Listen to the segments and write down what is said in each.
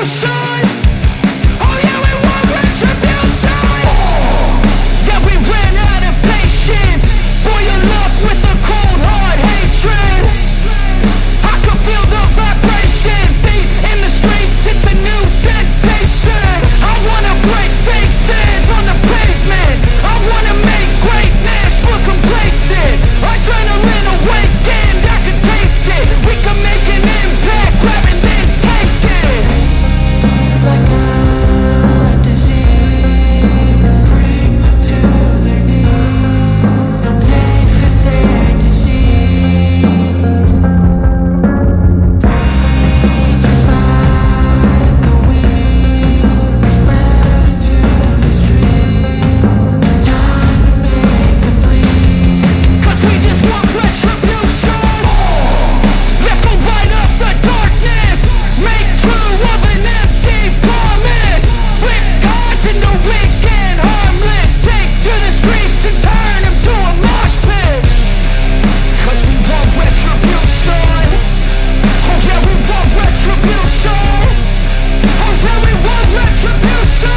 retribution. Oh yeah, we want retribution. Yeah, we ran out of patience. Boil your love with the cold hard hatred. I can feel the vibration. Feet in the streets, it's a new sensation. I wanna break faces on the pavement. I wanna make greatness look complacent. Adrenaline awakened, I can taste it. We can make an impact, grab and then take it. Like a disease, bring them to their knees. No pain for their disease. Breathe just like a weed, spread into the streets. It's time to make them bleed. 'Cause we just want retribution. Let's go light up the darkness. Make true of an empty promise. Flip cards into weak and harmless. Take to the streets and turn them to a mosh pit. 'Cause we want retribution. Oh yeah, we want retribution. Oh yeah, we want retribution.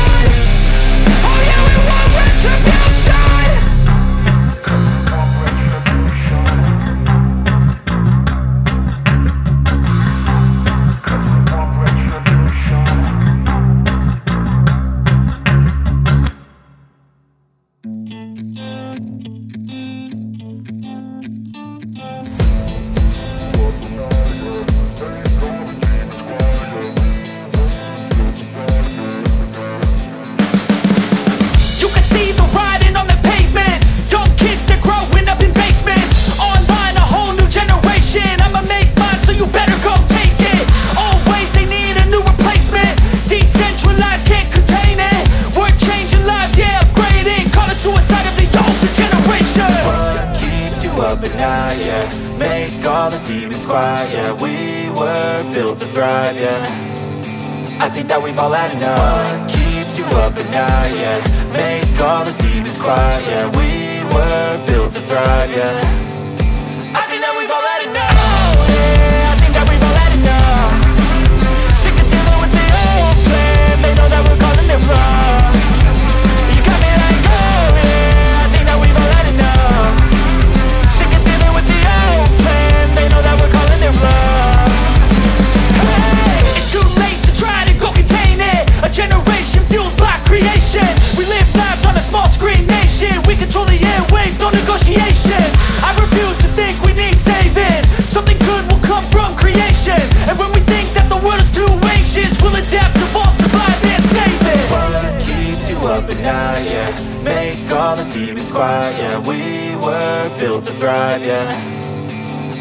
Oh yeah, we want retribution. You can see the writing on the pavement. Young kids, they're growing up in basements. Online, a whole new generation. I'ma make mine, so you better go take it. Always, they need a new replacement. Decentralized, can't contain it. We're changing lives, yeah, upgrading. Call it suicide of the older generation. What keeps you up at night, yeah? Make all the demons quiet, yeah. We were built to thrive, yeah. I think that we've all had enough. What keeps you up at night, yeah? Make all the demons quiet, yeah. We were built to thrive, yeah. I think that we've all had enough. Oh yeah, I think that we've all had enough. Sick of dealing with the old plan. They know that we're calling it wrong. You got me like, oh yeah, I think that we've all had enough. Sick of dealing with the old plan. They know that we're calling it wrong. Hey, it's too late to try to go contain it. A generation fueled by creation. We live lives on a small screen nation. We control the airwaves, no negotiation. I refuse to think we need saving. Something good will come from creation. And when we think that the world is too anxious, we'll adapt, evolve, survive and save it. What keeps you up at night, yeah? Make all the demons quiet, yeah. We were built to thrive, yeah.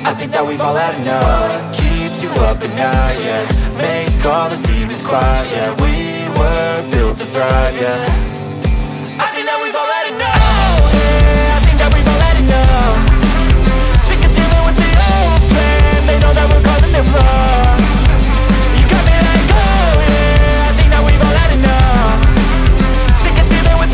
I think that we've all had enough. What keeps you up at night, yeah? Make all the demons quiet, yeah. We were built to thrive, yeah.